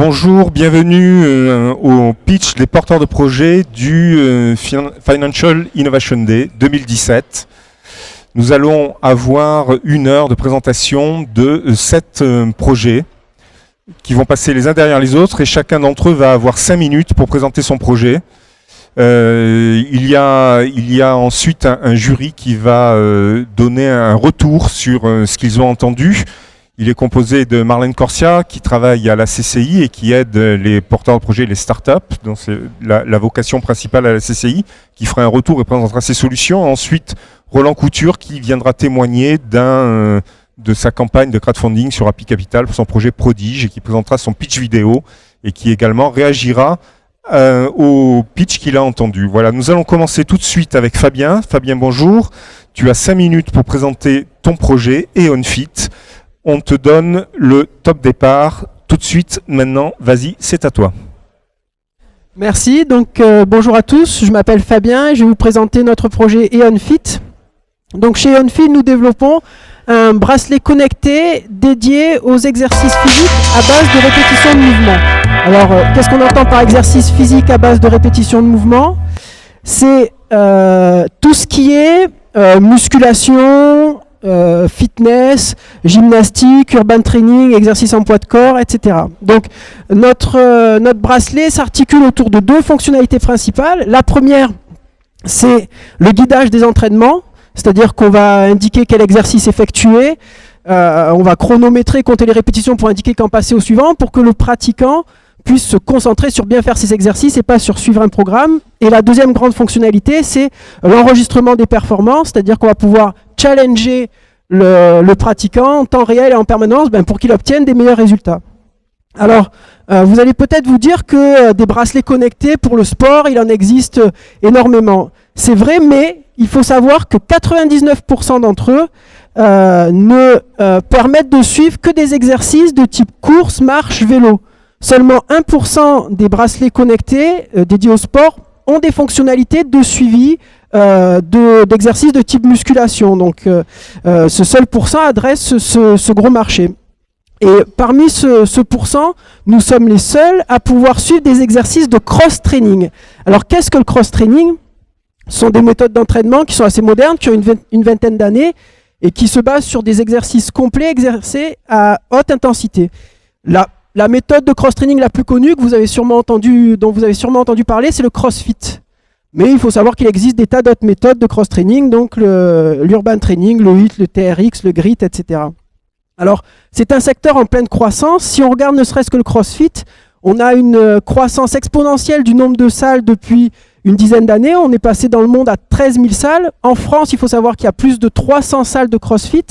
Bonjour, bienvenue au pitch des porteurs de projet du Financial Innovation Day 2017. Nous allons avoir 1 heure de présentation de 7 projets qui vont passer les uns derrière les autres et chacun d'entre eux va avoir 5 minutes pour présenter son projet. Il y a ensuite un jury qui va donner un retour sur ce qu'ils ont entendu. Il est composé de Marlène Corsia, qui travaille à la CCI et qui aide les porteurs de projets, les startups. Donc c'est la vocation principale à la CCI, qui fera un retour et présentera ses solutions. Ensuite, Roland Couture, qui viendra témoigner de sa campagne de crowdfunding sur Happy Capital pour son projet Prodige et qui présentera son pitch vidéo et qui également réagira au pitch qu'il a entendu. Voilà, nous allons commencer tout de suite avec Fabien. Fabien, bonjour. Tu as 5 minutes pour présenter ton projet EonFit. On te donne le top départ tout de suite, maintenant, vas-y, c'est à toi. Merci, donc bonjour à tous, je m'appelle Fabien et je vais vous présenter notre projet EonFit. Donc chez EonFit, nous développons un bracelet connecté dédié aux exercices physiques à base de répétition de mouvement. Alors, qu'est-ce qu'on entend par exercice physique à base de répétition de mouvement? C'est tout ce qui est musculation, fitness, gymnastique, urban training, exercice en poids de corps, etc. Donc notre bracelet s'articule autour de 2 fonctionnalités principales. La première, c'est le guidage des entraînements, c'est-à-dire qu'on va indiquer quel exercice effectuer, on va chronométrer, compter les répétitions pour indiquer quand passer au suivant, pour que le pratiquant puisse se concentrer sur bien faire ses exercices et pas sur suivre un programme. Et la deuxième grande fonctionnalité, c'est l'enregistrement des performances, c'est-à-dire qu'on va pouvoir challenger le pratiquant en temps réel et en permanence pour qu'il obtienne des meilleurs résultats. Alors, vous allez peut-être vous dire que des bracelets connectés pour le sport, il en existe énormément. C'est vrai, mais il faut savoir que 99% d'entre eux ne permettent de suivre que des exercices de type course, marche, vélo. Seulement 1% des bracelets connectés dédiés au sport ont des fonctionnalités de suivi d'exercices de type musculation. Donc ce seul pourcent adresse ce gros marché. Et parmi ce pourcent, nous sommes les seuls à pouvoir suivre des exercices de cross-training. Alors qu'est-ce que le cross-training? Ce sont des méthodes d'entraînement qui sont assez modernes, qui ont une vingtaine d'années et qui se basent sur des exercices complets exercés à haute intensité. La méthode de cross-training la plus connue dont vous avez sûrement entendu parler, c'est le CrossFit. Mais il faut savoir qu'il existe des tas d'autres méthodes de cross-training, donc l'urban training, le HIIT, le TRX, le GRIT, etc. Alors, c'est un secteur en pleine croissance. Si on regarde ne serait-ce que le CrossFit, on a une croissance exponentielle du nombre de salles depuis une dizaine d'années. On est passé dans le monde à 13 000 salles. En France, il faut savoir qu'il y a plus de 300 salles de CrossFit.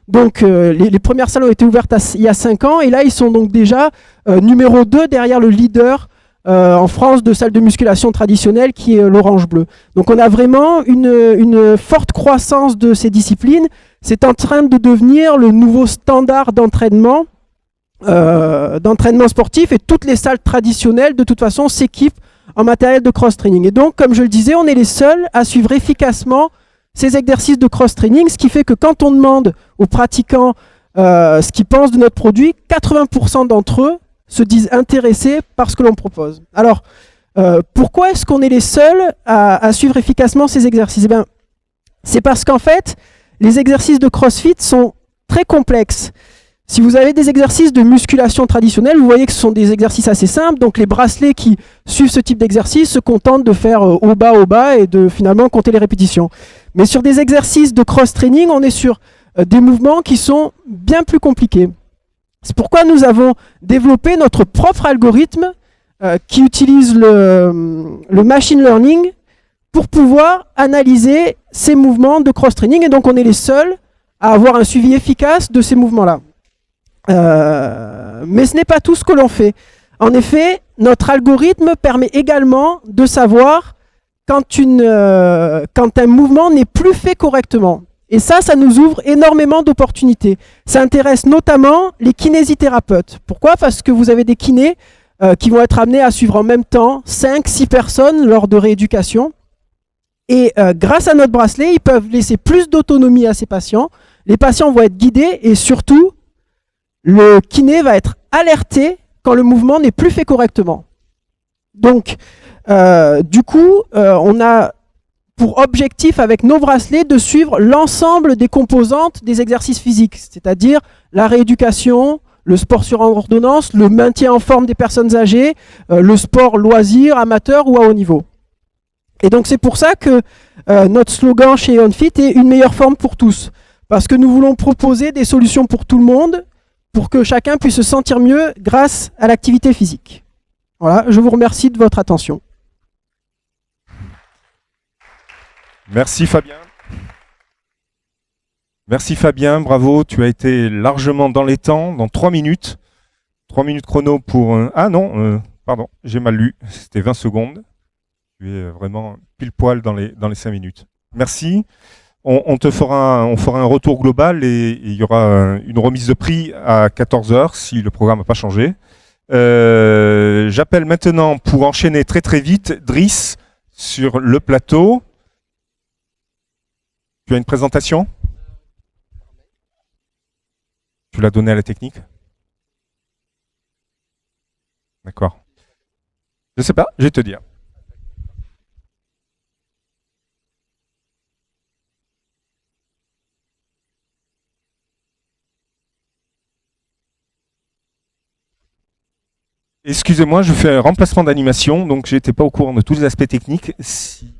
Donc les premières salles ont été ouvertes il y a 5 ans et là ils sont donc déjà numéro 2 derrière le leader en France de salles de musculation traditionnelles qui est l'Orange Bleu. Donc on a vraiment une forte croissance de ces disciplines. C'est en train de devenir le nouveau standard d'entraînement sportif et toutes les salles traditionnelles de toute façon s'équipent en matériel de cross-training. Et donc comme je le disais, on est les seuls à suivre efficacement ces exercices de cross-training, ce qui fait que quand on demande aux pratiquants ce qu'ils pensent de notre produit, 80% d'entre eux se disent intéressés par ce que l'on propose. Alors, pourquoi est-ce qu'on est les seuls à suivre efficacement ces exercices? Eh bien, c'est parce qu'en fait, les exercices de CrossFit sont très complexes. Si vous avez des exercices de musculation traditionnelle, vous voyez que ce sont des exercices assez simples. Donc les bracelets qui suivent ce type d'exercice se contentent de faire au bas et de finalement compter les répétitions. Mais sur des exercices de cross-training, on est sur des mouvements qui sont bien plus compliqués. C'est pourquoi nous avons développé notre propre algorithme qui utilise le machine learning pour pouvoir analyser ces mouvements de cross-training. Et donc on est les seuls à avoir un suivi efficace de ces mouvements-là. Mais ce n'est pas tout ce que l'on fait. En effet, notre algorithme permet également de savoir quand un mouvement n'est plus fait correctement. Et ça nous ouvre énormément d'opportunités. Ça intéresse notamment les kinésithérapeutes. Pourquoi? Parce que vous avez des kinés qui vont être amenés à suivre en même temps 5-6 personnes lors de rééducation. Et grâce à notre bracelet, ils peuvent laisser plus d'autonomie à ces patients. Les patients vont être guidés et surtout, le kiné va être alerté quand le mouvement n'est plus fait correctement. Donc, du coup, on a pour objectif avec nos bracelets de suivre l'ensemble des composantes des exercices physiques, c'est-à-dire la rééducation, le sport sur ordonnance, le maintien en forme des personnes âgées, le sport loisir, amateur ou à haut niveau. Et donc c'est pour ça que notre slogan chez OnFit est une meilleure forme pour tous. Parce que nous voulons proposer des solutions pour tout le monde, pour que chacun puisse se sentir mieux grâce à l'activité physique. Voilà, je vous remercie de votre attention. Merci Fabien. Merci Fabien, bravo, tu as été largement dans les temps, dans 3 minutes. 3 minutes chrono pour... Ah non, pardon, j'ai mal lu, c'était 20 secondes. Tu es vraiment pile poil dans les 5 minutes. Merci. On fera un retour global et il y aura une remise de prix à 14 h si le programme n'a pas changé. J'appelle maintenant, pour enchaîner très très vite, Driss sur le plateau. Tu as une présentation? Tu l'as donnée à la technique? D'accord. Je sais pas, je vais te dire. Excusez-moi, je fais un remplacement d'animation, donc j'étais pas au courant de tous les aspects techniques. Si...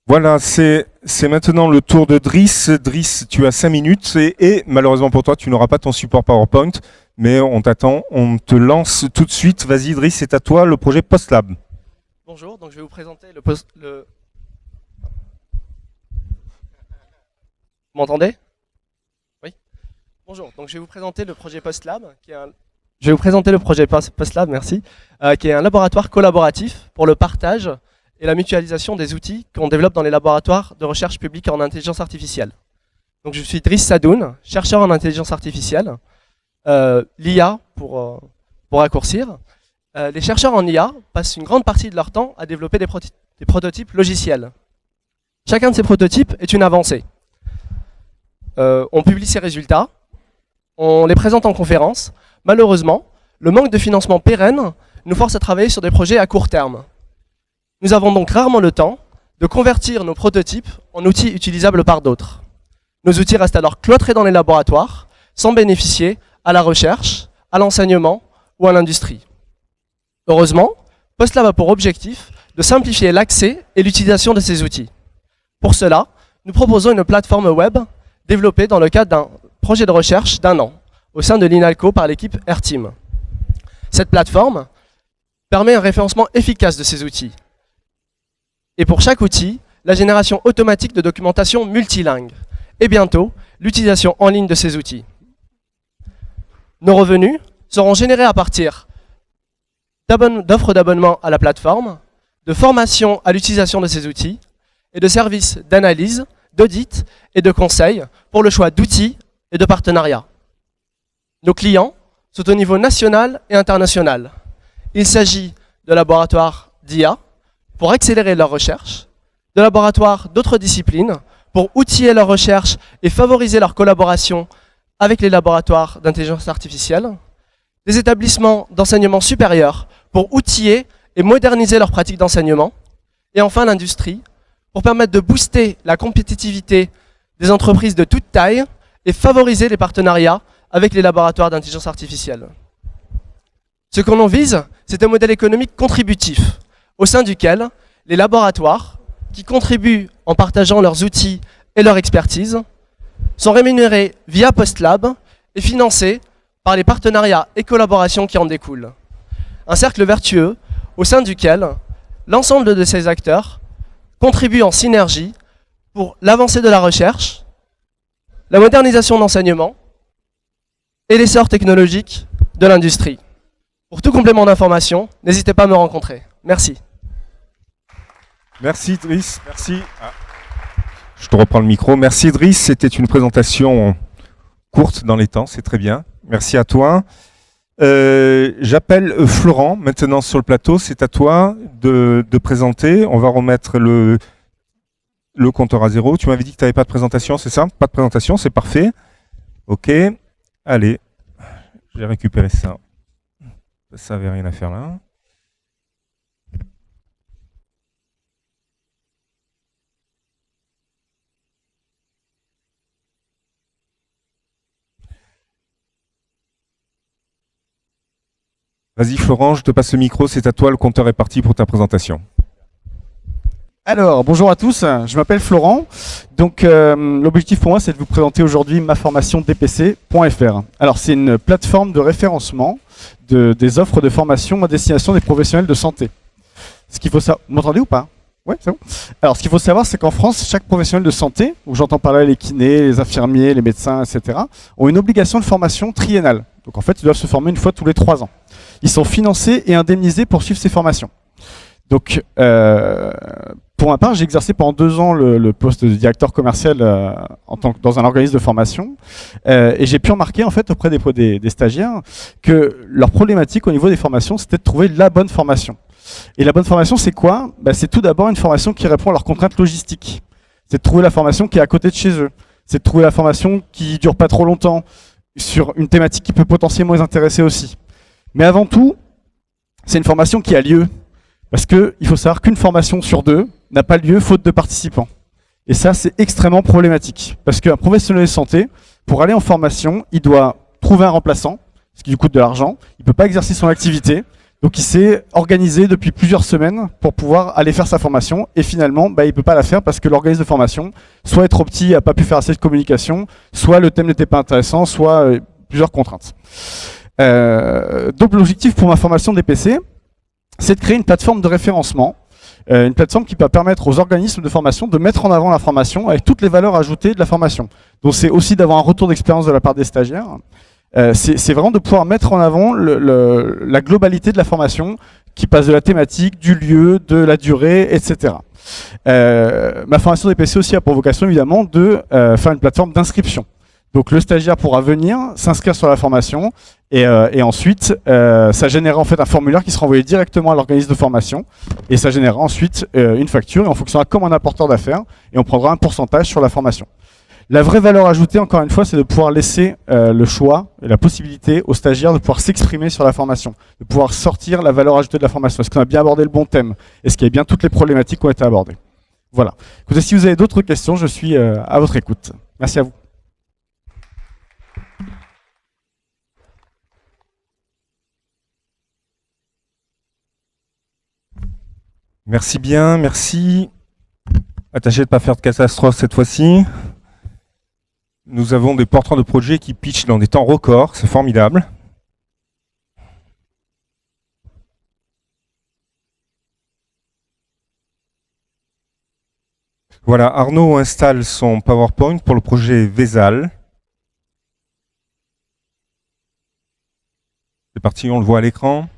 Voilà, c'est maintenant le tour de Driss. Driss, tu as 5 minutes et malheureusement pour toi, tu n'auras pas ton support PowerPoint, mais on t'attend, on te lance tout de suite. Vas-y Driss, c'est à toi le projet PostLab. Bonjour, donc je vais vous présenter le... Vous m'entendez? Oui. Bonjour, donc je vais vous présenter le projet PostLab, qui est un... Je vais vous présenter le projet PostLab, merci, qui est un laboratoire collaboratif pour le partage et la mutualisation des outils qu'on développe dans les laboratoires de recherche publique en intelligence artificielle. Donc je suis Driss Sadoun, chercheur en intelligence artificielle, l'IA pour raccourcir. Les chercheurs en IA passent une grande partie de leur temps à développer des prototypes logiciels. Chacun de ces prototypes est une avancée. On publie ces résultats, on les présente en conférence. Malheureusement, le manque de financement pérenne nous force à travailler sur des projets à court terme. Nous avons donc rarement le temps de convertir nos prototypes en outils utilisables par d'autres. Nos outils restent alors cloîtrés dans les laboratoires, sans bénéficier à la recherche, à l'enseignement ou à l'industrie. Heureusement, PostLab a pour objectif de simplifier l'accès et l'utilisation de ces outils. Pour cela, nous proposons une plateforme web développée dans le cadre d'un projet de recherche d'1 an, au sein de l'INALCO par l'équipe Airteam. Cette plateforme permet un référencement efficace de ces outils. Et pour chaque outil, la génération automatique de documentation multilingue. Et bientôt, l'utilisation en ligne de ces outils. Nos revenus seront générés à partir d'offres d'abonnement à la plateforme, de formation à l'utilisation de ces outils, et de services d'analyse, d'audit et de conseil pour le choix d'outils et de partenariats. Nos clients sont au niveau national et international. Il s'agit de laboratoires d'IA pour accélérer leur recherche, de laboratoires d'autres disciplines pour outiller leur recherche et favoriser leur collaboration avec les laboratoires d'intelligence artificielle, des établissements d'enseignement supérieur pour outiller et moderniser leurs pratiques d'enseignement, et enfin l'industrie pour permettre de booster la compétitivité des entreprises de toute taille et favoriser les partenariats avec les laboratoires d'intelligence artificielle. Ce qu'on en vise, c'est un modèle économique contributif, au sein duquel les laboratoires, qui contribuent en partageant leurs outils et leur expertise, sont rémunérés via PostLab et financés par les partenariats et collaborations qui en découlent. Un cercle vertueux au sein duquel l'ensemble de ces acteurs contribuent en synergie pour l'avancée de la recherche, la modernisation d'enseignement et l'essor technologique de l'industrie. Pour tout complément d'information, n'hésitez pas à me rencontrer. Merci. Merci Driss, merci. Je te reprends le micro. Merci Driss, c'était une présentation courte dans les temps, c'est très bien. Merci à toi. J'appelle Florent maintenant sur le plateau, c'est à toi de présenter. On va remettre le compteur à zéro. Tu m'avais dit que tu n'avais pas de présentation, c'est ça? Pas de présentation, c'est parfait. Ok, allez, j'ai récupéré ça. Ça n'avait rien à faire là. Vas-y Florent, je te passe le micro, c'est à toi, le compteur est parti pour ta présentation. Alors, bonjour à tous, je m'appelle Florent. Donc, l'objectif pour moi, c'est de vous présenter aujourd'hui ma formation dpc.fr. Alors, c'est une plateforme de référencement des offres de formation à destination des professionnels de santé. Ce qu'il faut savoir, vous m'entendez ou pas? Ouais, c'est bon. Alors, ce qu'il faut savoir, c'est qu'en France, chaque professionnel de santé, où j'entends par là les kinés, les infirmiers, les médecins, etc., ont une obligation de formation triennale. Donc, en fait, ils doivent se former une fois tous les 3 ans. Ils sont financés et indemnisés pour suivre ces formations. Donc, pour ma part, j'ai exercé pendant 2 ans le poste de directeur commercial dans un organisme de formation. Et j'ai pu remarquer, en fait, auprès des stagiaires, que leur problématique au niveau des formations, c'était de trouver la bonne formation. Et la bonne formation, c'est quoi? C'est tout d'abord une formation qui répond à leurs contraintes logistiques. C'est de trouver la formation qui est à côté de chez eux. C'est de trouver la formation qui dure pas trop longtemps, sur une thématique qui peut potentiellement les intéresser aussi. Mais avant tout, c'est une formation qui a lieu. Parce qu'il faut savoir qu'une formation sur 2 n'a pas lieu faute de participants. Et ça, c'est extrêmement problématique. Parce qu'un professionnel de santé, pour aller en formation, il doit trouver un remplaçant, ce qui lui coûte de l'argent. Il ne peut pas exercer son activité. Donc il s'est organisé depuis plusieurs semaines pour pouvoir aller faire sa formation. Et finalement, il ne peut pas la faire parce que l'organisme de formation, soit est trop petit, n'a pas pu faire assez de communication, soit le thème n'était pas intéressant, soit plusieurs contraintes. Donc l'objectif pour ma formation DPC, c'est de créer une plateforme de référencement, une plateforme qui va permettre aux organismes de formation de mettre en avant la formation avec toutes les valeurs ajoutées de la formation. Donc c'est aussi d'avoir un retour d'expérience de la part des stagiaires. C'est vraiment de pouvoir mettre en avant la globalité de la formation qui passe de la thématique, du lieu, de la durée, etc. Ma formation DPC aussi a pour vocation évidemment de faire une plateforme d'inscription. Donc le stagiaire pourra venir s'inscrire sur la formation et ensuite ça générera en fait un formulaire qui sera envoyé directement à l'organisme de formation et ça générera ensuite une facture et on fonctionnera comme un apporteur d'affaires et on prendra un pourcentage sur la formation. La vraie valeur ajoutée, encore une fois, c'est de pouvoir laisser le choix et la possibilité aux stagiaires de pouvoir s'exprimer sur la formation, de pouvoir sortir la valeur ajoutée de la formation. Est-ce qu'on a bien abordé le bon thème? Est-ce qu'il y a bien toutes les problématiques qui ont été abordées? Voilà. Écoutez, si vous avez d'autres questions, je suis à votre écoute. Merci à vous. Merci bien, merci. Attaché de ne pas faire de catastrophe cette fois-ci. Nous avons des porteurs de projets qui pitchent dans des temps records, c'est formidable. Voilà, Arnaud installe son PowerPoint pour le projet Vesal. C'est parti, on le voit à l'écran.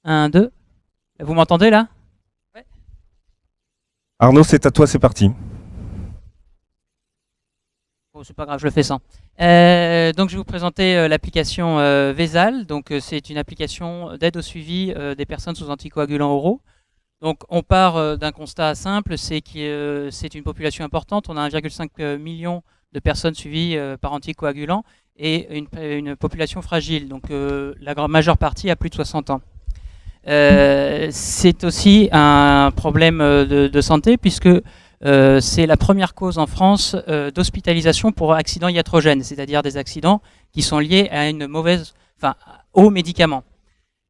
1, 2. Vous m'entendez là? Ouais. Arnaud, c'est à toi, c'est parti. Oh, c'est pas grave, je le fais sans. Donc je vais vous présenter l'application Vesal. Donc c'est une application d'aide au suivi des personnes sous anticoagulants oraux. Donc on part d'un constat simple, c'est que c'est une population importante. On a 1,5 million de personnes suivies par anticoagulants et une population fragile. Donc la majeure partie a plus de 60 ans. C'est aussi un problème de santé puisque c'est la première cause en France d'hospitalisation pour accidents iatrogènes, c'est-à-dire des accidents qui sont liés à aux médicaments.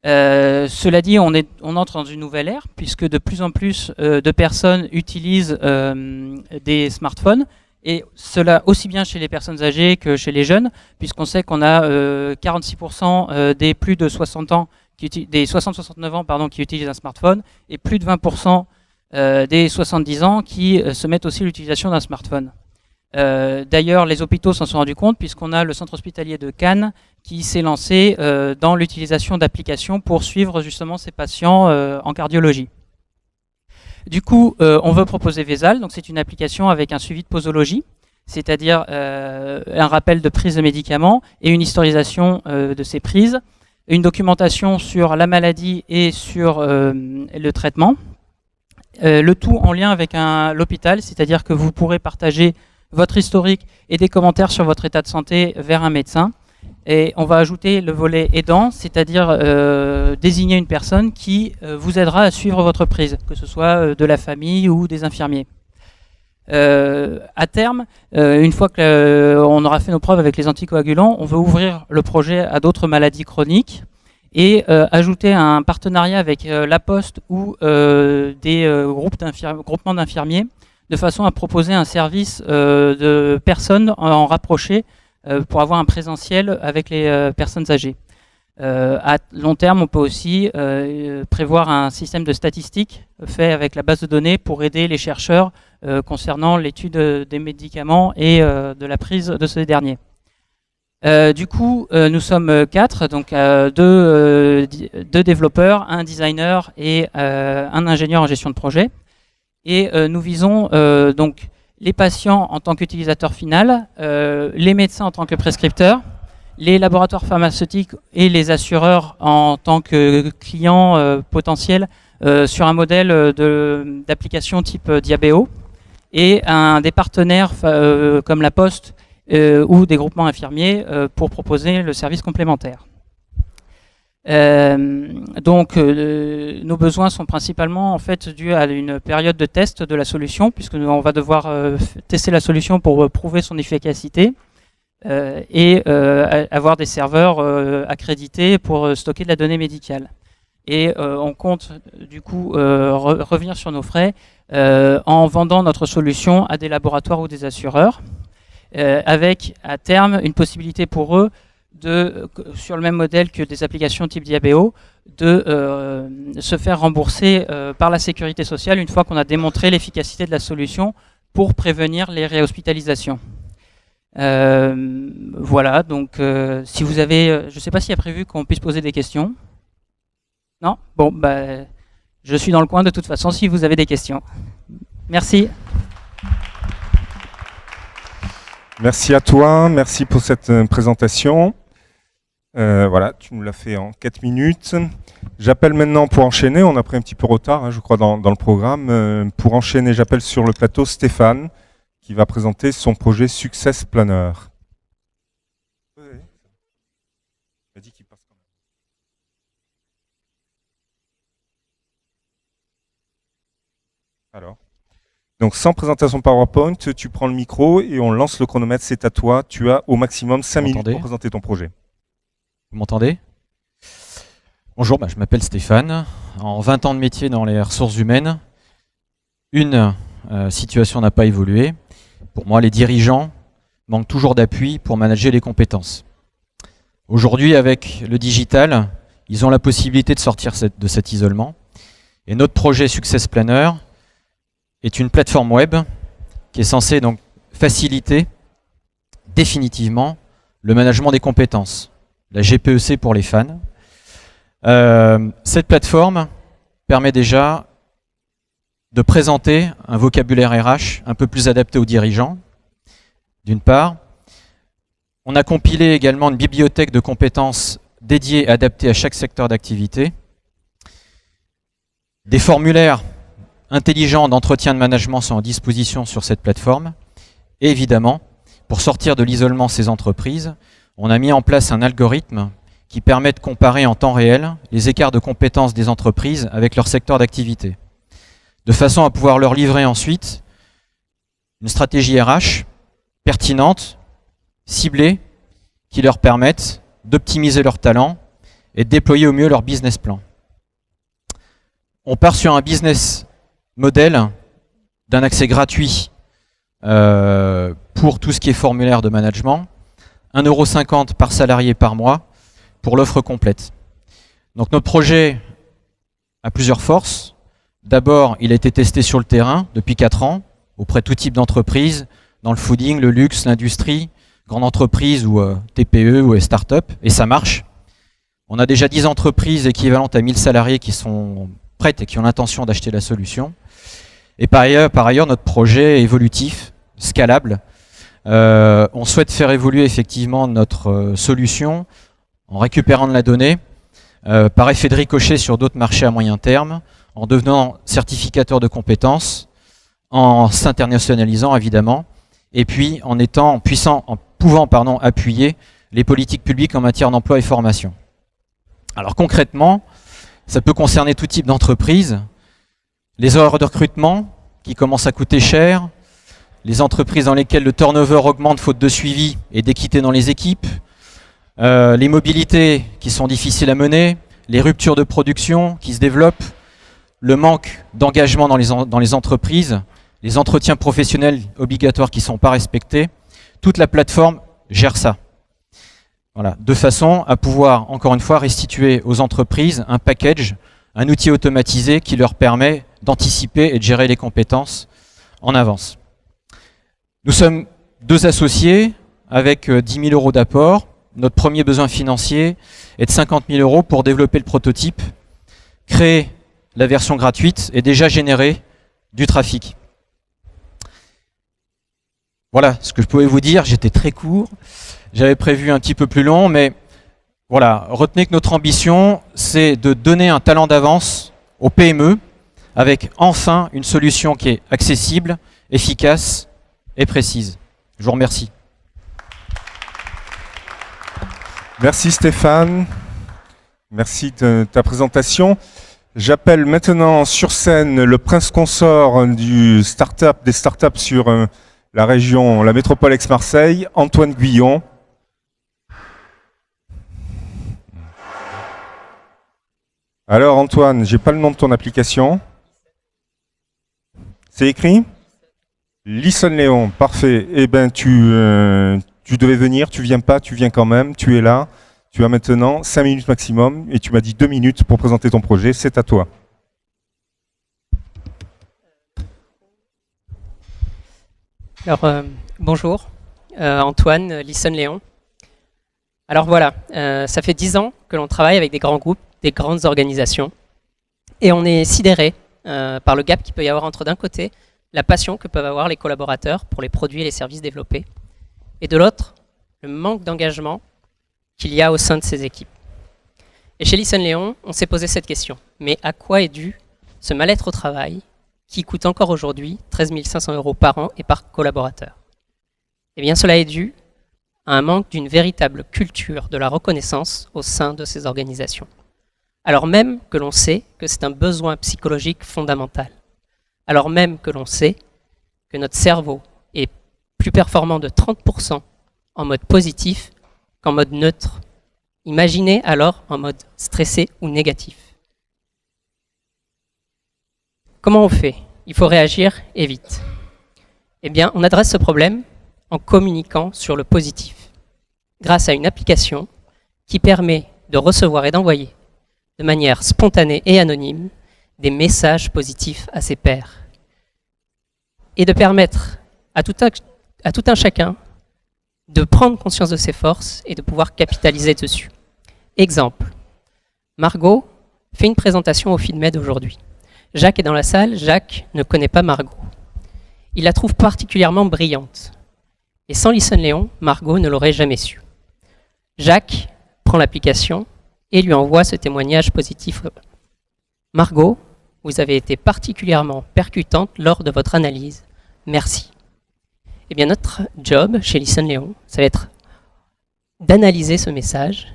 Cela dit, on entre dans une nouvelle ère puisque de plus en plus de personnes utilisent des smartphones, et cela aussi bien chez les personnes âgées que chez les jeunes, puisqu'on sait qu'on a 46% des plus de 60 ans, des 60-69 ans pardon, qui utilisent un smartphone, et plus de 20% des 70 ans qui se mettent aussi à l'utilisation d'un smartphone. D'ailleurs, les hôpitaux s'en sont rendus compte puisqu'on a le centre hospitalier de Cannes qui s'est lancé dans l'utilisation d'applications pour suivre justement ces patients en cardiologie. Du coup, on veut proposer Vesal, donc c'est une application avec un suivi de posologie, c'est-à-dire un rappel de prise de médicaments et une historisation de ces prises, une documentation sur la maladie et sur le traitement. Le tout en lien avec l'hôpital, c'est-à-dire que vous pourrez partager votre historique et des commentaires sur votre état de santé vers un médecin. Et on va ajouter le volet aidant, c'est-à-dire désigner une personne qui vous aidera à suivre votre prise, que ce soit de la famille ou des infirmiers. À terme, une fois qu'on aura fait nos preuves avec les anticoagulants, on veut ouvrir le projet à d'autres maladies chroniques et ajouter un partenariat avec La Poste ou des groupements d'infirmiers, de façon à proposer un service de personnes en rapproché pour avoir un présentiel avec les personnes âgées. À long terme, on peut aussi prévoir un système de statistiques fait avec la base de données pour aider les chercheurs concernant l'étude des médicaments et de la prise de ces derniers. Du coup, nous sommes 4, donc 2 développeurs, un designer et un ingénieur en gestion de projet. Et nous visons donc les patients en tant qu'utilisateur final, les médecins en tant que prescripteurs, les laboratoires pharmaceutiques et les assureurs en tant que clients potentiels sur un modèle d'application type Diabéo, et des partenaires comme La Poste ou des groupements infirmiers pour proposer le service complémentaire. Donc nos besoins sont principalement en fait dus à une période de test de la solution, puisque on va devoir tester la solution pour prouver son efficacité et avoir des serveurs accrédités pour stocker de la donnée médicale. Et on compte du coup revenir sur nos frais en vendant notre solution à des laboratoires ou des assureurs, avec à terme une possibilité pour eux sur le même modèle que des applications type Diabéo, de se faire rembourser par la sécurité sociale une fois qu'on a démontré l'efficacité de la solution pour prévenir les réhospitalisations. Voilà, donc si vous avez... je ne sais pas s'il y a prévu qu'on puisse poser des questions. Non? Bon, bah, je suis dans le coin de toute façon si vous avez des questions. Merci. Merci à toi, merci pour cette présentation. Voilà, tu nous l'as fait en 4 minutes. J'appelle maintenant pour enchaîner, on a pris un petit peu retard, hein, je crois, dans le programme. Pour enchaîner, j'appelle sur le plateau Stéphane, qui va présenter son projet Success Planner. Oui. Il m'a dit qu'il passe quand même. Alors. Donc sans présentation PowerPoint, tu prends le micro et on lance le chronomètre, c'est à toi. Tu as au maximum 5 minutes pour présenter ton projet. Vous m'entendez? Bonjour, je m'appelle Stéphane. En 20 ans de métier dans les ressources humaines, une situation n'a pas évolué. Pour moi, les dirigeants manquent toujours d'appui pour manager les compétences. Aujourd'hui, avec le digital, ils ont la possibilité de sortir de cet isolement. Et notre projet Success Planner est une plateforme web qui est censée donc faciliter définitivement le management des compétences. La GPEC pour les fans. Cette plateforme permet déjà de présenter un vocabulaire RH un peu plus adapté aux dirigeants, d'une part. On a compilé également une bibliothèque de compétences dédiée et adaptée à chaque secteur d'activité. Des formulaires intelligents d'entretien de management sont à disposition sur cette plateforme. Et évidemment, pour sortir de l'isolement de ces entreprises, on a mis en place un algorithme qui permet de comparer en temps réel les écarts de compétences des entreprises avec leur secteur d'activité, de façon à pouvoir leur livrer ensuite une stratégie RH pertinente, ciblée, qui leur permette d'optimiser leurs talents et de déployer au mieux leur business plan. On part sur un business model d'un accès gratuit pour tout ce qui est formulaire de management, 1,50 € par salarié par mois pour l'offre complète. Donc notre projet a plusieurs forces. D'abord, il a été testé sur le terrain depuis 4 ans, auprès de tout type d'entreprises, dans le fooding, le luxe, l'industrie, grande entreprise ou TPE ou start-up, et ça marche. On a déjà 10 entreprises équivalentes à 1000 salariés qui sont prêtes et qui ont l'intention d'acheter la solution. Et par ailleurs, notre projet est évolutif, scalable. On souhaite faire évoluer effectivement notre solution en récupérant de la donnée, par effet de ricochet sur d'autres marchés à moyen terme, en devenant certificateur de compétences, en s'internationalisant évidemment, et puis en pouvant appuyer les politiques publiques en matière d'emploi et formation. Alors concrètement, ça peut concerner tout type d'entreprise, les horaires de recrutement qui commencent à coûter cher, les entreprises dans lesquelles le turnover augmente faute de suivi et d'équité dans les équipes, les mobilités qui sont difficiles à mener, les ruptures de production qui se développent, le manque d'engagement dans les entreprises, les entretiens professionnels obligatoires qui ne sont pas respectés. Toute la plateforme gère ça. Voilà, de façon à pouvoir, encore une fois, restituer aux entreprises un package, un outil automatisé qui leur permet d'anticiper et de gérer les compétences en avance. Nous sommes 2 associés avec 10 000 € d'apport. Notre premier besoin financier est de 50 000 € pour développer le prototype, créer la version gratuite et déjà générer du trafic. Voilà ce que je pouvais vous dire. J'étais très court. J'avais prévu un petit peu plus long, mais voilà. Retenez que notre ambition, c'est de donner un talent d'avance aux PME avec enfin une solution qui est accessible, efficace et précise. Je vous remercie. Merci Stéphane. Merci de ta présentation. J'appelle maintenant sur scène le prince consort des startups sur la région, la métropole Aix-Marseille, Antoine Guyon. Alors Antoine, j'ai pas le nom de ton application. C'est écrit ? Listen Léon, parfait. Eh ben tu devais venir, tu viens pas, tu viens quand même, tu es là. Tu as maintenant 5 minutes maximum et tu m'as dit 2 minutes pour présenter ton projet, c'est à toi. Alors, bonjour, Antoine, Listen Léon. Alors voilà, ça fait 10 ans que l'on travaille avec des grands groupes, des grandes organisations, et on est sidéré par le gap qu'il peut y avoir entre d'un côté, la passion que peuvent avoir les collaborateurs pour les produits et les services développés, et de l'autre, le manque d'engagement qu'il y a au sein de ces équipes. Et chez Listen Léon, on s'est posé cette question. Mais à quoi est dû ce mal-être au travail qui coûte encore aujourd'hui 13 500 € par an et par collaborateur? Eh bien, cela est dû à un manque d'une véritable culture de la reconnaissance au sein de ces organisations. Alors même que l'on sait que c'est un besoin psychologique fondamental. Alors même que l'on sait que notre cerveau est plus performant de 30% en mode positif qu'en mode neutre. Imaginez alors en mode stressé ou négatif. Comment on fait? Il faut réagir et vite. Eh bien, on adresse ce problème en communiquant sur le positif, grâce à une application qui permet de recevoir et d'envoyer de manière spontanée et anonyme des messages positifs à ses pairs, et de permettre à tout un chacun de prendre conscience de ses forces et de pouvoir capitaliser dessus. Exemple, Margot fait une présentation au FeedMed aujourd'hui. Jacques est dans la salle, Jacques ne connaît pas Margot. Il la trouve particulièrement brillante. Et sans Listen Léon, Margot ne l'aurait jamais su. Jacques prend l'application et lui envoie ce témoignage positif. Margot, vous avez été particulièrement percutante lors de votre analyse. Merci. Eh bien, notre job chez Listen Léon, ça va être d'analyser ce message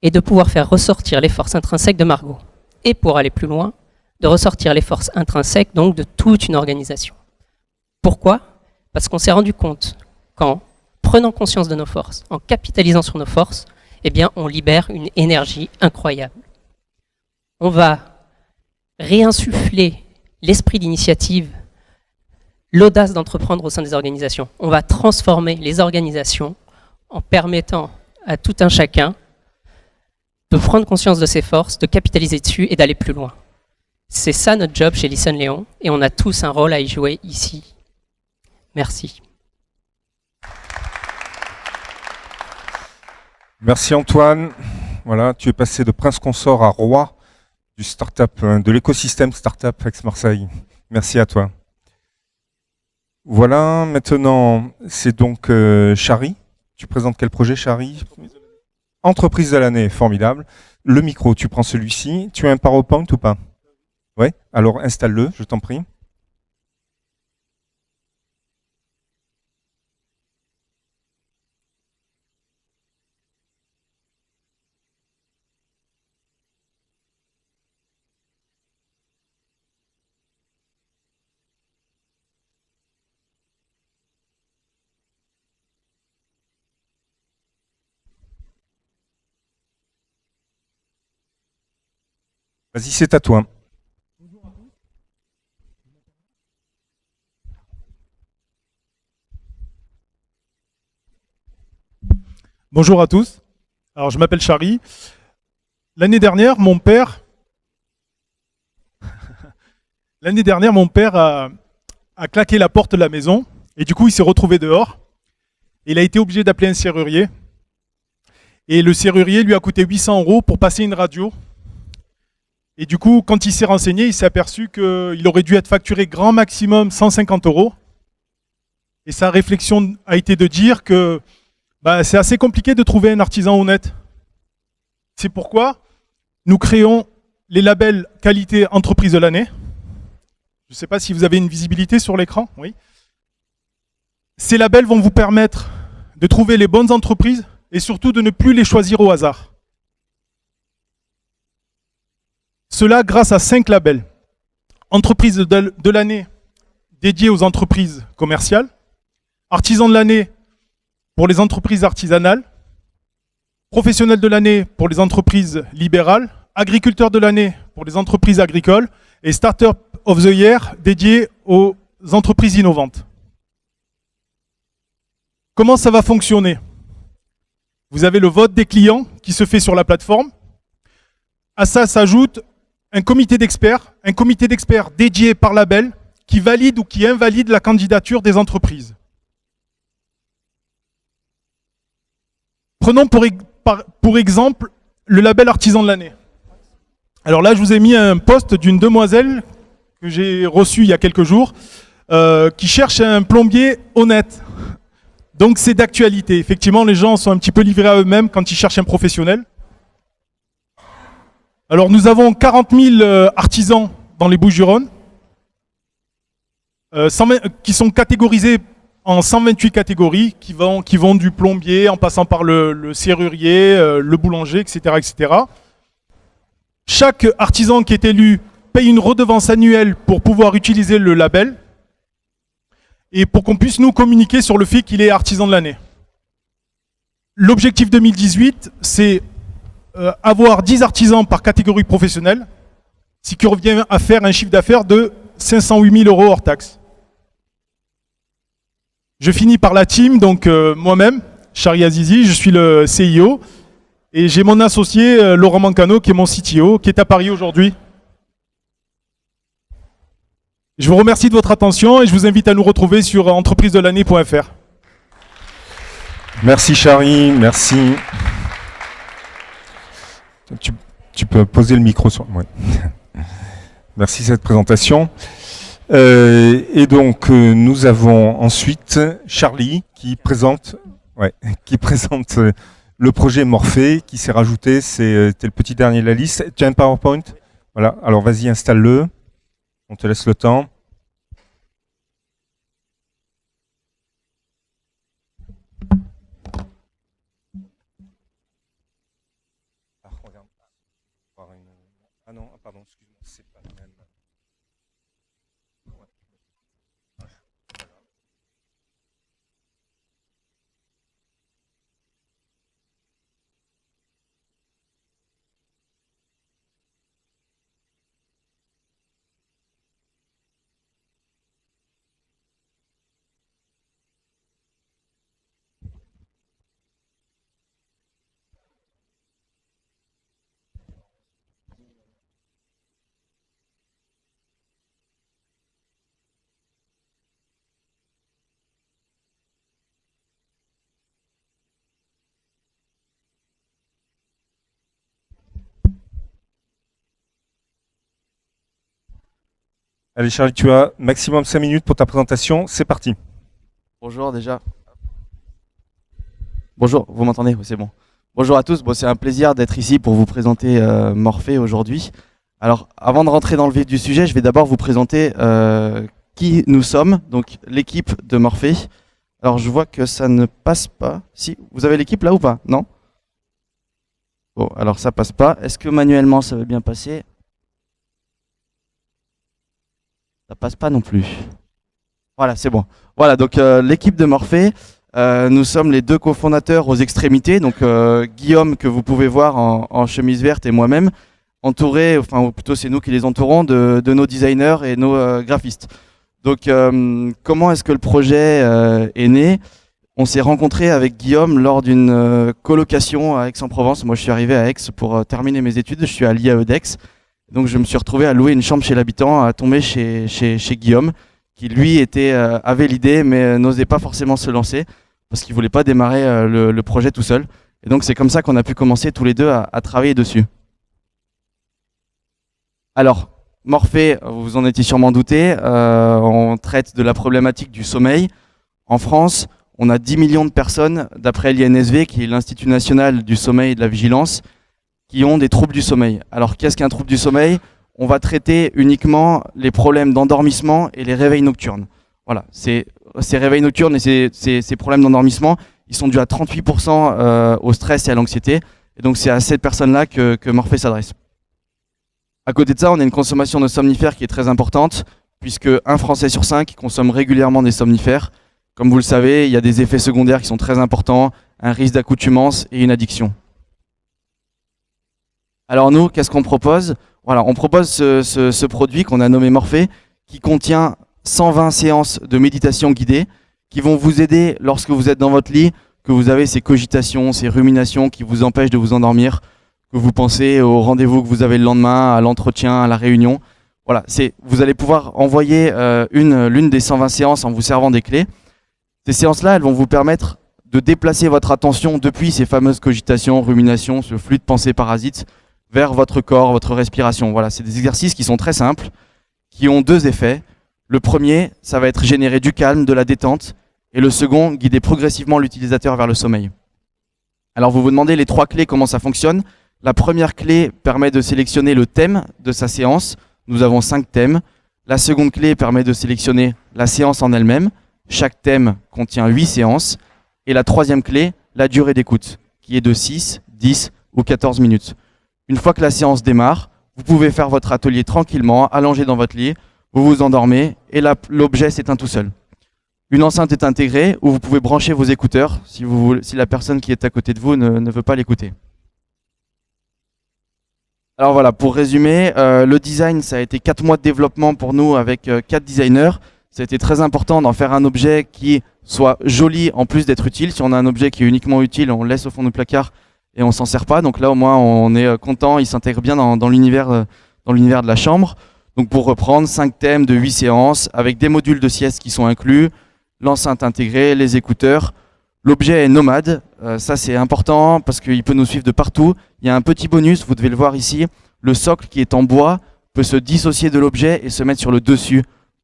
et de pouvoir faire ressortir les forces intrinsèques de Margot. Et pour aller plus loin, de ressortir les forces intrinsèques donc de toute une organisation. Pourquoi ? Parce qu'on s'est rendu compte qu'en prenant conscience de nos forces, en capitalisant sur nos forces, eh bien, on libère une énergie incroyable. On va réinsuffler l'esprit d'initiative, l'audace d'entreprendre au sein des organisations. On va transformer les organisations en permettant à tout un chacun de prendre conscience de ses forces, de capitaliser dessus et d'aller plus loin. C'est ça notre job chez Listen Léon et on a tous un rôle à y jouer ici. Merci. Merci Antoine. Voilà, tu es passé de prince consort à roi du startup, de l'écosystème startup Aix-Marseille. Merci à toi. Voilà, maintenant c'est donc Chari. Tu présentes quel projet, Chari ? Entreprise de l'année, formidable. Le micro, tu prends celui-ci. Tu as un PowerPoint ou pas ? Oui, alors installe-le, je t'en prie. Vas-y, c'est à toi. Bonjour à tous. Alors, je m'appelle Chari. L'année dernière, mon père a claqué la porte de la maison et du coup, il s'est retrouvé dehors. Il a été obligé d'appeler un serrurier. Et le serrurier lui a coûté 800 € pour passer une radio. Et du coup, quand il s'est renseigné, il s'est aperçu qu'il aurait dû être facturé grand maximum 150 €. Et sa réflexion a été de dire que c'est assez compliqué de trouver un artisan honnête. C'est pourquoi nous créons les labels qualité entreprise de l'année. Je ne sais pas si vous avez une visibilité sur l'écran. Oui. Ces labels vont vous permettre de trouver les bonnes entreprises et surtout de ne plus les choisir au hasard. Cela grâce à 5 labels. Entreprise de l'année dédiée aux entreprises commerciales. Artisan de l'année pour les entreprises artisanales. Professionnel de l'année pour les entreprises libérales. Agriculteur de l'année pour les entreprises agricoles. Et Startup of the Year dédié aux entreprises innovantes. Comment ça va fonctionner ? Vous avez le vote des clients qui se fait sur la plateforme. À ça s'ajoute un comité d'experts dédié par label qui valide ou qui invalide la candidature des entreprises. Prenons pour exemple le label artisan de l'année. Alors là, je vous ai mis un post d'une demoiselle que j'ai reçu il y a quelques jours qui cherche un plombier honnête. Donc c'est d'actualité. Effectivement, les gens sont un petit peu livrés à eux-mêmes quand ils cherchent un professionnel. Alors nous avons 40 000 artisans dans les Bouches-du-Rhône qui sont catégorisés en 128 catégories qui vont du plombier en passant par le serrurier, le boulanger, etc., etc. Chaque artisan qui est élu paye une redevance annuelle pour pouvoir utiliser le label et pour qu'on puisse nous communiquer sur le fait qu'il est artisan de l'année. L'objectif 2018, c'est avoir 10 artisans par catégorie professionnelle, ce qui revient à faire un chiffre d'affaires de 508 000 € hors taxe. Je finis par la team, donc moi-même, Chari Azizi, je suis le CIO, et j'ai mon associé Laurent Mancano, qui est mon CTO, qui est à Paris aujourd'hui. Je vous remercie de votre attention et je vous invite à nous retrouver sur entreprisedelannée.fr. Merci Chari, merci. tu peux poser le micro sur... Ouais. Merci cette présentation. Et donc, nous avons ensuite Charlie qui présente le projet Morphée qui s'est rajouté. C'était le petit dernier de la liste. Tu as un PowerPoint? Voilà, alors vas-y, installe-le. On te laisse le temps. Ah non, pardon, excuse-moi, c'est pas la même. Allez Charlie, tu as maximum 5 minutes pour ta présentation, c'est parti. Bonjour déjà. Bonjour, vous m'entendez? Oui, c'est bon. Bonjour à tous, bon, c'est un plaisir d'être ici pour vous présenter Morphée aujourd'hui. Alors avant de rentrer dans le vif du sujet, je vais d'abord vous présenter qui nous sommes, donc l'équipe de Morphée. Alors je vois que ça ne passe pas. Si, vous avez l'équipe là ou pas? Non? Bon, alors ça passe pas. Est-ce que manuellement ça va bien passer? Ça passe pas non plus. Voilà, c'est bon. Voilà, donc l'équipe de Morphée, nous sommes les deux cofondateurs aux extrémités. Donc Guillaume, que vous pouvez voir en chemise verte, et moi-même, entourés, enfin ou plutôt c'est nous qui les entourons, de nos designers et nos graphistes. Donc comment est-ce que le projet est né? On s'est rencontré avec Guillaume lors d'une colocation à Aix-en-Provence. Moi je suis arrivé à Aix pour terminer mes études, je suis à l'IAE d'Aix. Donc je me suis retrouvé à louer une chambre chez l'habitant, à tomber chez Guillaume, qui lui avait l'idée mais n'osait pas forcément se lancer parce qu'il voulait pas démarrer le projet tout seul. Et donc c'est comme ça qu'on a pu commencer tous les deux à travailler dessus. Alors, Morphée, vous en étiez sûrement douté, on traite de la problématique du sommeil. En France, on a 10 millions de personnes, d'après l'INSV, qui est l'Institut National du Sommeil et de la Vigilance, qui ont des troubles du sommeil. Alors qu'est-ce qu'un trouble du sommeil? On va traiter uniquement les problèmes d'endormissement et les réveils nocturnes. Voilà, ces réveils nocturnes et ces problèmes d'endormissement, ils sont dus à 38% au stress et à l'anxiété. Et donc c'est à ces personnes-là que Morphée s'adresse. À côté de ça, on a une consommation de somnifères qui est très importante, puisque 1 Français sur 5 consomme régulièrement des somnifères. Comme vous le savez, il y a des effets secondaires qui sont très importants, un risque d'accoutumance et une addiction. Alors nous, qu'est-ce qu'on propose? Voilà, on propose ce produit qu'on a nommé Morphée, qui contient 120 séances de méditation guidée, qui vont vous aider lorsque vous êtes dans votre lit, que vous avez ces cogitations, ces ruminations qui vous empêchent de vous endormir, que vous pensez au rendez-vous que vous avez le lendemain, à l'entretien, à la réunion. Voilà, vous allez pouvoir envoyer l'une des 120 séances en vous servant des clés. Ces séances-là, elles vont vous permettre de déplacer votre attention depuis ces fameuses cogitations, ruminations, ce flux de pensée parasite, vers votre corps, votre respiration. Voilà, c'est des exercices qui sont très simples, qui ont 2 effets. Le premier, ça va être générer du calme, de la détente, et le second, guider progressivement l'utilisateur vers le sommeil. Alors vous vous demandez les 3 clés, comment ça fonctionne. La première clé permet de sélectionner le thème de sa séance. Nous avons 5 thèmes. La seconde clé permet de sélectionner la séance en elle-même. Chaque thème contient 8 séances. Et la troisième clé, la durée d'écoute, qui est de 6, 10 ou 14 minutes. Une fois que la séance démarre, vous pouvez faire votre atelier tranquillement, allongé dans votre lit, vous vous endormez et l'objet s'éteint tout seul. Une enceinte est intégrée où vous pouvez brancher vos écouteurs si la personne qui est à côté de vous ne veut pas l'écouter. Alors voilà, pour résumer, le design, ça a été 4 mois de développement pour nous avec 4 designers. Ça a été très important d'en faire un objet qui soit joli en plus d'être utile. Si on a un objet qui est uniquement utile, on le laisse au fond du placard et on s'en sert pas. Donc là au moins on est content, il s'intègre bien dans l'univers de la chambre. Donc pour reprendre, 5 thèmes de 8 séances avec des modules de sieste qui sont inclus, l'enceinte intégrée, les écouteurs. L'objet est nomade, ça c'est important parce qu'il peut nous suivre de partout. Il y a un petit bonus, vous devez le voir ici, le socle qui est en bois peut se dissocier de l'objet et se mettre sur le dessus,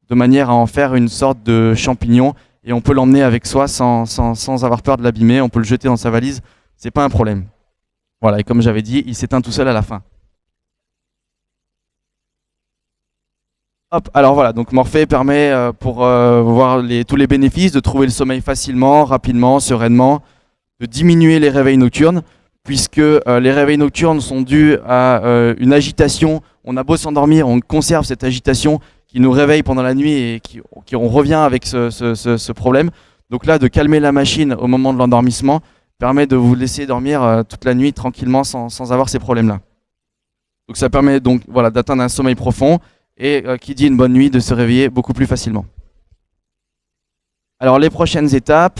de manière à en faire une sorte de champignon, et on peut l'emmener avec soi sans avoir peur de l'abîmer, on peut le jeter dans sa valise, c'est pas un problème. Voilà, et comme j'avais dit, il s'éteint tout seul à la fin. Hop, alors voilà, donc Morphée permet pour voir tous les bénéfices, de trouver le sommeil facilement, rapidement, sereinement, de diminuer les réveils nocturnes, puisque les réveils nocturnes sont dus à une agitation. On a beau s'endormir, on conserve cette agitation qui nous réveille pendant la nuit et on revient avec ce problème. Donc là, de calmer la machine au moment de l'endormissement permet de vous laisser dormir toute la nuit tranquillement sans avoir ces problèmes-là. Donc ça permet donc voilà, d'atteindre un sommeil profond et qui dit une bonne nuit, de se réveiller beaucoup plus facilement. Alors les prochaines étapes,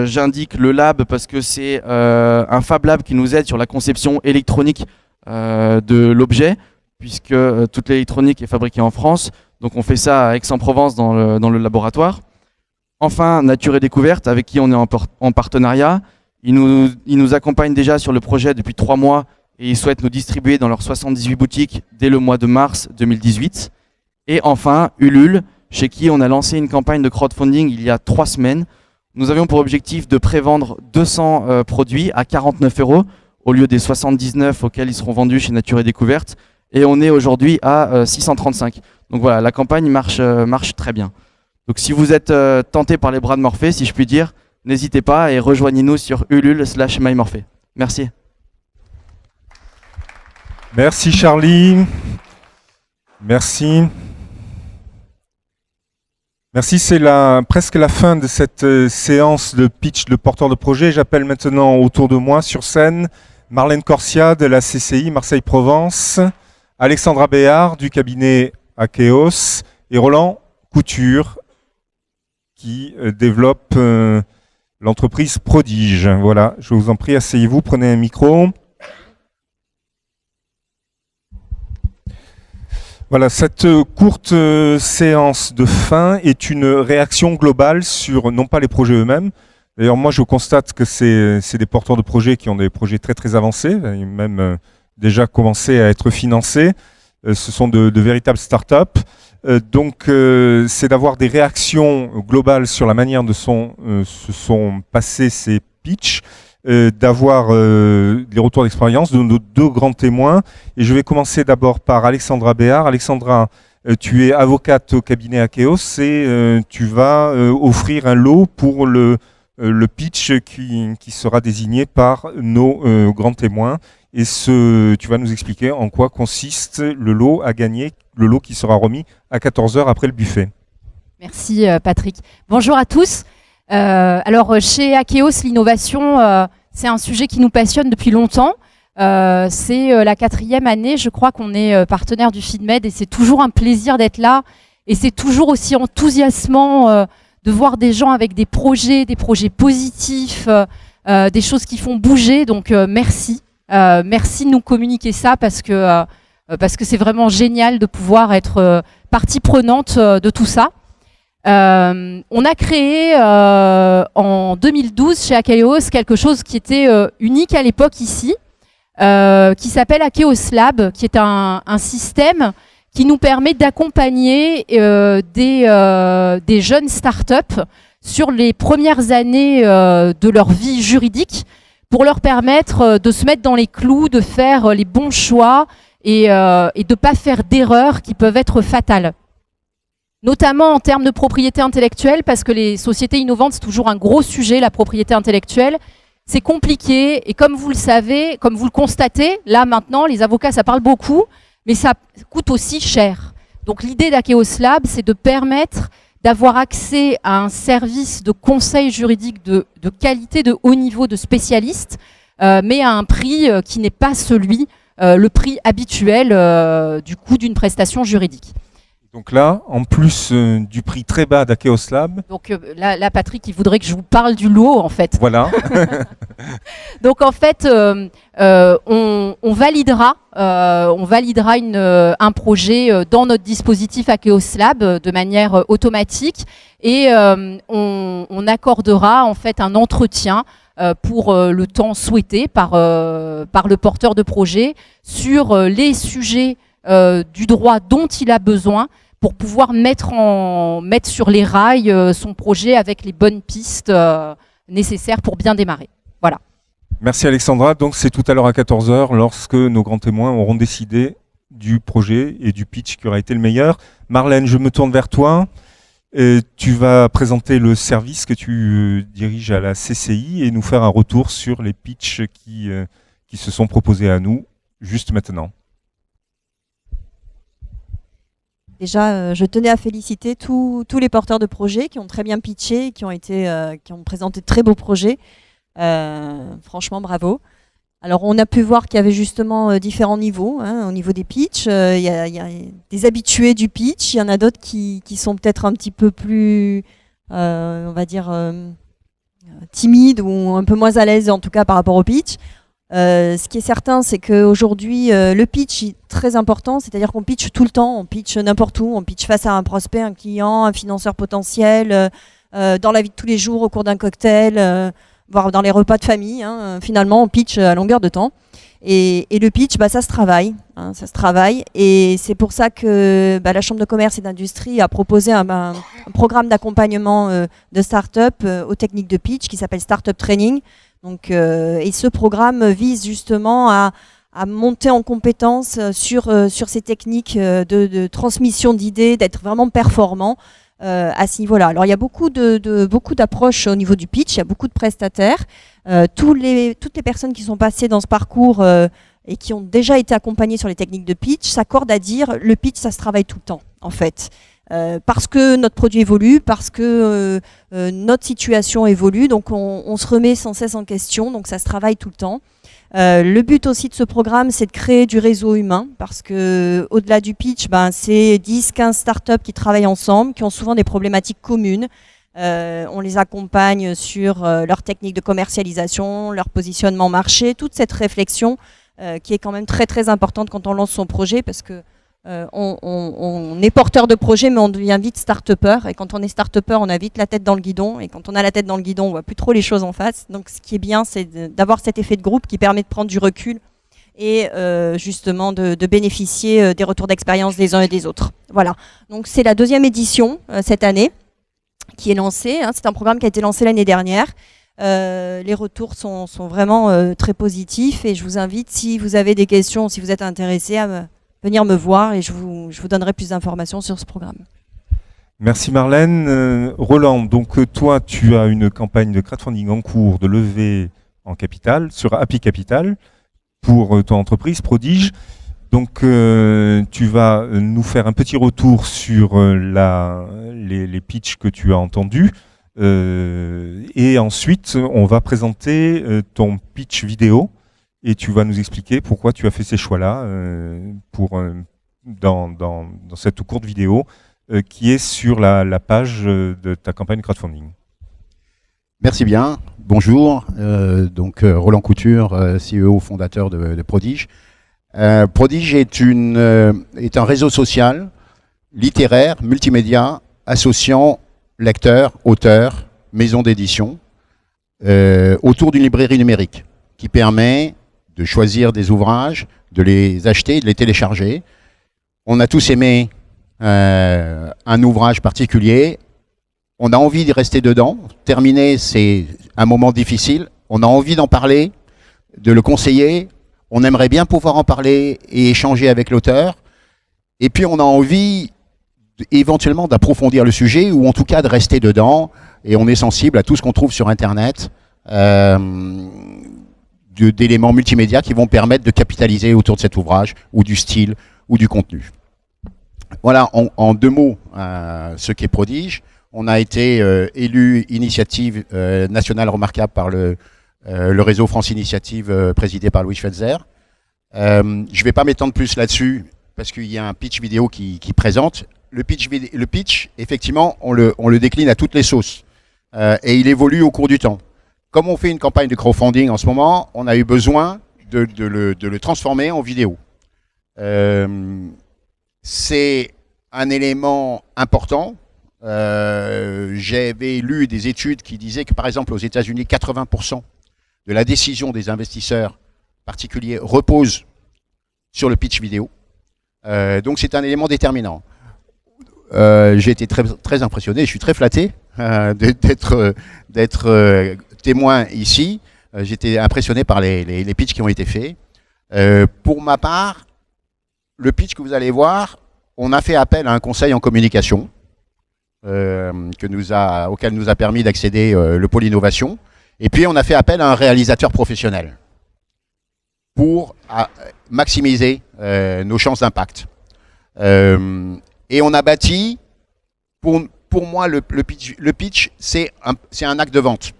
j'indique le lab parce que c'est un Fab Lab qui nous aide sur la conception électronique de l'objet, puisque toute l'électronique est fabriquée en France. Donc on fait ça à Aix-en-Provence dans le laboratoire. Enfin, Nature et Découverte, avec qui on est en partenariat. Ils nous accompagnent déjà sur le projet depuis 3 mois et ils souhaitent nous distribuer dans leurs 78 boutiques dès le mois de mars 2018. Et enfin, Ulule, chez qui on a lancé une campagne de crowdfunding il y a 3 semaines. Nous avions pour objectif de prévendre 200 produits à 49 € au lieu des 79 auxquels ils seront vendus chez Nature et Découverte. Et on est aujourd'hui à 635. Donc voilà, la campagne marche très bien. Donc si vous êtes tenté par les bras de Morphée, si je puis dire, n'hésitez pas et rejoignez-nous sur ulule/mymorphée. Merci. Merci Charlie. Merci. Merci, c'est presque la fin de cette séance de pitch de porteur de projet. J'appelle maintenant autour de moi sur scène Marlène Corsia de la CCI Marseille-Provence, Alexandra Béard du cabinet Akeos et Roland Couture qui développe l'entreprise Prodige. Voilà, je vous en prie, asseyez-vous, prenez un micro. Voilà, cette courte séance de fin est une réaction globale sur, non pas les projets eux-mêmes. D'ailleurs, moi, je constate que c'est des porteurs de projets qui ont des projets très très avancés, même déjà commencé à être financés. Ce sont de véritables startups. Donc, c'est d'avoir des réactions globales sur la manière dont se sont passés ces pitchs, d'avoir les retours d'expérience de nos 2 grands témoins. Et je vais commencer d'abord par Alexandra Béard. Alexandra, tu es avocate au cabinet Akeos et tu vas offrir un lot pour le pitch qui sera désigné par nos grands témoins. Et tu vas nous expliquer en quoi consiste le lot à gagner, le lot qui sera remis à 14 h après le buffet. Merci Patrick. Bonjour à tous. Alors chez Akeos, l'innovation, c'est un sujet qui nous passionne depuis longtemps. C'est la 4e année, je crois qu'on est partenaire du FeedMed et c'est toujours un plaisir d'être là. Et c'est toujours aussi enthousiasmant de voir des gens avec des projets positifs, des choses qui font bouger. Donc merci. Merci de nous communiquer ça parce que c'est vraiment génial de pouvoir être partie prenante de tout ça. On a créé en 2012 chez Akeos quelque chose qui était unique à l'époque ici, qui s'appelle Akeos Lab, qui est un système qui nous permet d'accompagner des jeunes startups sur les premières années de leur vie juridique pour leur permettre de se mettre dans les clous, de faire les bons choix et de ne pas faire d'erreurs qui peuvent être fatales. Notamment en termes de propriété intellectuelle, parce que les sociétés innovantes, c'est toujours un gros sujet, la propriété intellectuelle. C'est compliqué, et comme vous le savez, comme vous le constatez, là maintenant, les avocats, ça parle beaucoup, mais ça coûte aussi cher. Donc l'idée d'Akeos Lab, c'est de permettre d'avoir accès à un service de conseil juridique de qualité, de haut niveau, de spécialistes, mais à un prix qui n'est pas le prix habituel du coût d'une prestation juridique. Donc là, en plus du prix très bas d'Akeos Lab, Donc là, Patrick, il voudrait que je vous parle du lot, en fait. voilà. Donc en fait, on validera un projet dans notre dispositif Akeos Lab de manière automatique et on accordera en fait un entretien pour le temps souhaité par le porteur de projet sur les sujets du droit dont il a besoin pour pouvoir mettre sur les rails son projet avec les bonnes pistes nécessaires pour bien démarrer. Voilà. Merci Alexandra. Donc c'est tout à l'heure à 14 h lorsque nos grands témoins auront décidé du projet et du pitch qui aura été le meilleur. Marlène, je me tourne vers toi. Tu vas présenter le service que tu diriges à la CCI et nous faire un retour sur les pitchs qui se sont proposés à nous juste maintenant. Déjà, je tenais à féliciter tous les porteurs de projets qui ont très bien pitché, qui ont présenté de très beaux projets. Franchement, bravo. Alors, on a pu voir qu'il y avait justement différents niveaux au niveau des pitchs. Il y a des habitués du pitch, il y en a d'autres qui sont peut-être un petit peu plus, on va dire, timides ou un peu moins à l'aise, en tout cas par rapport au pitch. Ce qui est certain, c'est qu'aujourd'hui, le pitch est très important, c'est-à-dire qu'on pitch tout le temps, on pitch n'importe où, on pitch face à un prospect, un client, un financeur potentiel, dans la vie de tous les jours, au cours d'un cocktail, voire dans les repas de famille. Finalement, on pitch à longueur de temps. Et le pitch, ça se travaille. Ça se travaille. Et c'est pour ça que la Chambre de commerce et d'industrie a proposé un programme d'accompagnement de start-up aux techniques de pitch qui s'appelle Startup Training. Donc, et ce programme vise justement à monter en compétence sur ces techniques de transmission d'idées, d'être vraiment performant à ce niveau-là. Alors il y a beaucoup d'approches au niveau du pitch, il y a beaucoup de prestataires. Toutes les personnes qui sont passées dans ce parcours et qui ont déjà été accompagnées sur les techniques de pitch s'accordent à dire le pitch, ça se travaille tout le temps, en fait. Parce que notre produit évolue, parce que notre situation évolue, donc on se remet sans cesse en question, donc ça se travaille tout le temps. Le but aussi de ce programme, c'est de créer du réseau humain, parce que au-delà du pitch, c'est 10-15 startups qui travaillent ensemble, qui ont souvent des problématiques communes. On les accompagne sur leur technique de commercialisation, leur positionnement marché, toute cette réflexion qui est quand même très très importante quand on lance son projet, parce que on est porteur de projet, mais on devient vite start-upper. Et quand on est start-upper, on a vite la tête dans le guidon. Et quand on a la tête dans le guidon, on voit plus trop les choses en face. Donc, ce qui est bien, c'est d'avoir cet effet de groupe qui permet de prendre du recul et justement de bénéficier des retours d'expérience des uns et des autres. Voilà. Donc, c'est la 2e édition cette année qui est lancée. C'est un programme qui a été lancé l'année dernière. Les retours sont vraiment très positifs. Et je vous invite, si vous avez des questions, si vous êtes intéressé, à venir me voir et je vous donnerai plus d'informations sur ce programme. Merci Marlène. Roland, donc toi tu as une campagne de crowdfunding en cours de levée en capital sur Happy Capital pour ton entreprise Prodige. Donc tu vas nous faire un petit retour sur les pitchs que tu as entendus et ensuite on va présenter ton pitch vidéo. Et tu vas nous expliquer pourquoi tu as fait ces choix-là dans cette courte vidéo qui est sur la page de ta campagne crowdfunding. Merci bien. Bonjour. Roland Couture, CEO fondateur de Prodige. Prodige est un réseau social, littéraire, multimédia, associant lecteurs, auteurs, maisons d'édition autour d'une librairie numérique qui permet de choisir des ouvrages, de les acheter, de les télécharger. On a tous aimé un ouvrage particulier, on a envie de rester dedans. Terminer, c'est un moment difficile, on a envie d'en parler, de le conseiller, on aimerait bien pouvoir en parler et échanger avec l'auteur, et puis on a envie éventuellement d'approfondir le sujet, ou en tout cas de rester dedans, et on est sensible à tout ce qu'on trouve sur Internet, d'éléments multimédia qui vont permettre de capitaliser autour de cet ouvrage, ou du style, ou du contenu. Voilà, en 2 mots, ce qu'est Prodige. On a été élu initiative nationale remarquable par le réseau France Initiative présidé par Louis Schweitzer. Je ne vais pas m'étendre plus là-dessus, parce qu'il y a un pitch vidéo qui présente. le pitch, effectivement, on le décline à toutes les sauces. Et il évolue au cours du temps. Comme on fait une campagne de crowdfunding en ce moment, on a eu besoin de le transformer en vidéo. C'est un élément important. J'avais lu des études qui disaient que, par exemple, aux États-Unis, 80% de la décision des investisseurs particuliers repose sur le pitch vidéo. Donc c'est un élément déterminant. J'ai été très impressionné, je suis très flatté d'être témoin ici. J'étais impressionné par les pitchs qui ont été faits. Pour ma part, le pitch que vous allez voir, on a fait appel à un conseil en communication auquel nous a permis d'accéder le pôle innovation. Et puis on a fait appel à un réalisateur professionnel pour maximiser nos chances d'impact. Et on a bâti, pour moi, le pitch, c'est un acte de vente.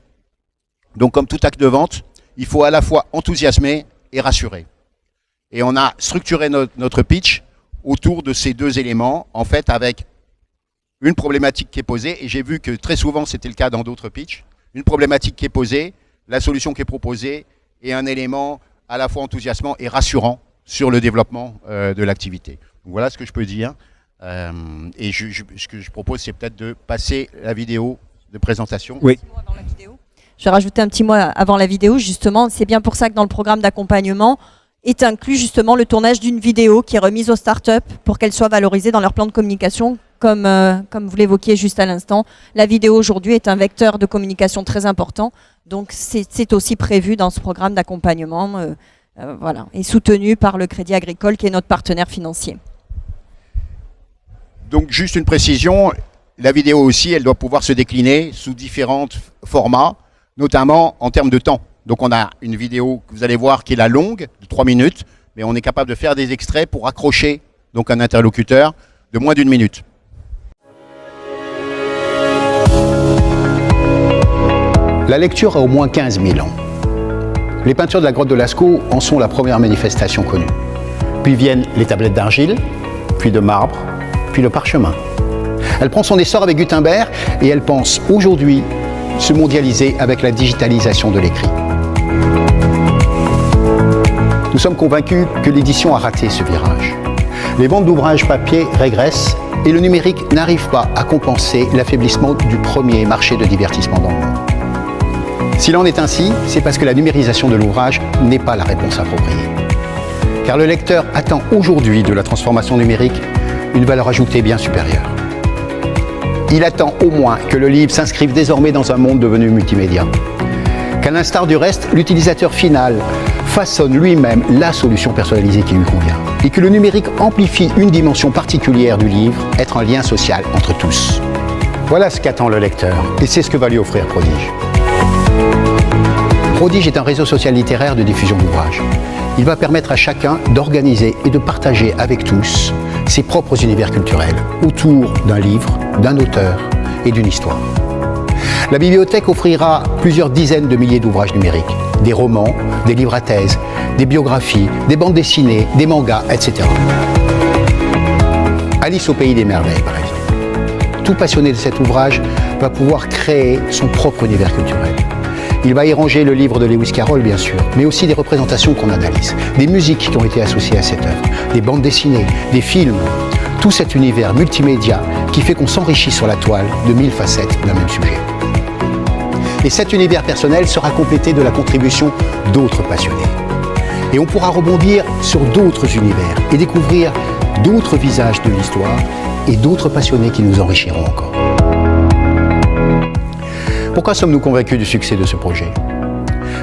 Donc comme tout acte de vente, il faut à la fois enthousiasmer et rassurer. Et on a structuré notre pitch autour de ces deux éléments, en fait avec une problématique qui est posée, et j'ai vu que très souvent c'était le cas dans d'autres pitchs, une problématique qui est posée, la solution qui est proposée, et un élément à la fois enthousiasmant et rassurant sur le développement de l'activité. Voilà ce que je peux dire. Et ce que je propose, c'est peut-être de passer la vidéo de présentation. Oui. Je vais rajouter un petit mot avant la vidéo, justement. C'est bien pour ça que dans le programme d'accompagnement est inclus justement le tournage d'une vidéo qui est remise aux startups pour qu'elle soit valorisée dans leur plan de communication, comme vous l'évoquiez juste à l'instant. La vidéo aujourd'hui est un vecteur de communication très important, donc c'est aussi prévu dans ce programme d'accompagnement, voilà, et soutenu par le Crédit Agricole qui est notre partenaire financier. Donc juste une précision, la vidéo aussi, elle doit pouvoir se décliner sous différents formats, notamment en termes de temps. Donc on a une vidéo que vous allez voir qui est la longue, de 3 minutes, mais on est capable de faire des extraits pour accrocher donc un interlocuteur de moins d'1 minute. La lecture a au moins 15 000 ans. Les peintures de la grotte de Lascaux en sont la première manifestation connue. Puis viennent les tablettes d'argile, puis de marbre, puis le parchemin. Elle prend son essor avec Gutenberg et elle pense aujourd'hui se mondialiser avec la digitalisation de l'écrit. Nous sommes convaincus que l'édition a raté ce virage. Les ventes d'ouvrages papier régressent et le numérique n'arrive pas à compenser l'affaiblissement du premier marché de divertissement dans le monde. S'il en est ainsi, c'est parce que la numérisation de l'ouvrage n'est pas la réponse appropriée. Car le lecteur attend aujourd'hui de la transformation numérique une valeur ajoutée bien supérieure. Il attend au moins que le livre s'inscrive désormais dans un monde devenu multimédia. Qu'à l'instar du reste, l'utilisateur final façonne lui-même la solution personnalisée qui lui convient. Et que le numérique amplifie une dimension particulière du livre, être un lien social entre tous. Voilà ce qu'attend le lecteur, et c'est ce que va lui offrir Prodige. Prodige est un réseau social littéraire de diffusion d'ouvrages. Il va permettre à chacun d'organiser et de partager avec tous ses propres univers culturels autour d'un livre, d'un auteur et d'une histoire. La bibliothèque offrira plusieurs dizaines de milliers d'ouvrages numériques, des romans, des livres à thèse, des biographies, des bandes dessinées, des mangas, etc. Alice au pays des merveilles, par exemple. Tout passionné de cet ouvrage va pouvoir créer son propre univers culturel. Il va y ranger le livre de Lewis Carroll, bien sûr, mais aussi des représentations qu'on analyse, des musiques qui ont été associées à cette œuvre, des bandes dessinées, des films, tout cet univers multimédia qui fait qu'on s'enrichit sur la toile de 1000 facettes d'un même sujet. Et cet univers personnel sera complété de la contribution d'autres passionnés. Et on pourra rebondir sur d'autres univers et découvrir d'autres visages de l'histoire et d'autres passionnés qui nous enrichiront encore. Pourquoi sommes-nous convaincus du succès de ce projet?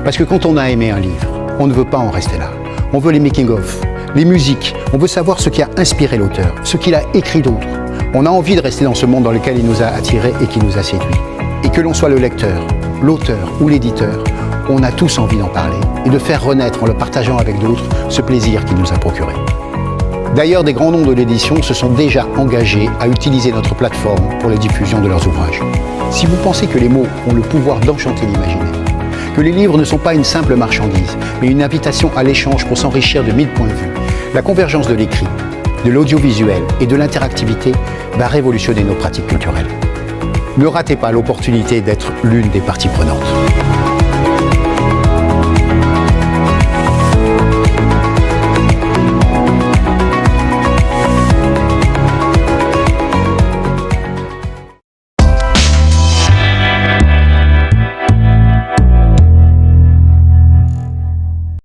Parce que quand on a aimé un livre, on ne veut pas en rester là. On veut les making-of, les musiques, on veut savoir ce qui a inspiré l'auteur, ce qu'il a écrit d'autre. On a envie de rester dans ce monde dans lequel il nous a attirés et qui nous a séduits. Et que l'on soit le lecteur, l'auteur ou l'éditeur, on a tous envie d'en parler et de faire renaître en le partageant avec d'autres ce plaisir qu'il nous a procuré. D'ailleurs, des grands noms de l'édition se sont déjà engagés à utiliser notre plateforme pour la diffusion de leurs ouvrages. Si vous pensez que les mots ont le pouvoir d'enchanter l'imaginaire, que les livres ne sont pas une simple marchandise, mais une invitation à l'échange pour s'enrichir de 1000 points de vue, la convergence de l'écrit, de l'audiovisuel et de l'interactivité va révolutionner nos pratiques culturelles. Ne ratez pas l'opportunité d'être l'une des parties prenantes.